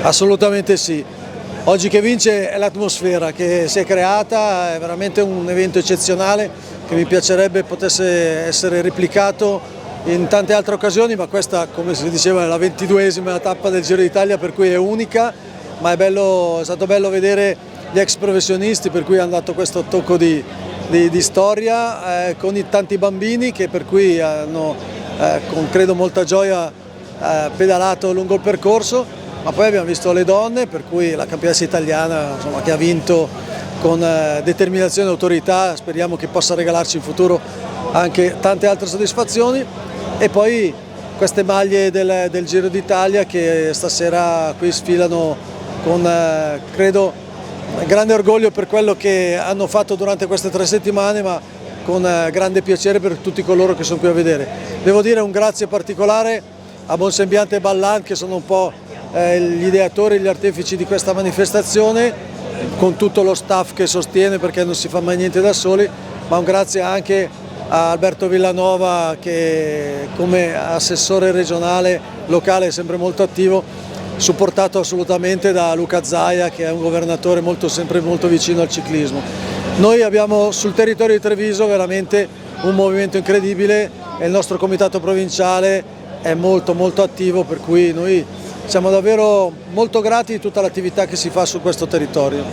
Assolutamente sì. Oggi che vince è l'atmosfera che si è creata, è veramente un evento eccezionale che mi piacerebbe potesse essere replicato in tante altre occasioni, ma questa, come si diceva, è la 22esima tappa del Giro d'Italia, per cui è unica, ma è stato bello vedere gli ex professionisti, per cui hanno dato questo tocco di storia, con i tanti bambini che per cui hanno, con credo molta gioia, pedalato lungo il percorso. Ma poi abbiamo visto le donne, per cui la campionessa italiana, insomma, che ha vinto con determinazione e autorità, speriamo che possa regalarci in futuro anche tante altre soddisfazioni, e poi queste maglie del Giro d'Italia che stasera qui sfilano con, credo, grande orgoglio per quello che hanno fatto durante queste 3 settimane, ma con grande piacere per tutti coloro che sono qui a vedere. Devo dire un grazie particolare a Bonsembiante e Ballan, che sono un po' gli ideatori, gli artefici di questa manifestazione, con tutto lo staff che sostiene, perché non si fa mai niente da soli, ma un grazie anche a Alberto Villanova, che come assessore regionale locale è sempre molto attivo, supportato assolutamente da Luca Zaia, che è un governatore sempre molto vicino al ciclismo. Noi abbiamo sul territorio di Treviso veramente un movimento incredibile e il nostro comitato provinciale è molto attivo, per cui noi siamo davvero molto grati di tutta l'attività che si fa su questo territorio.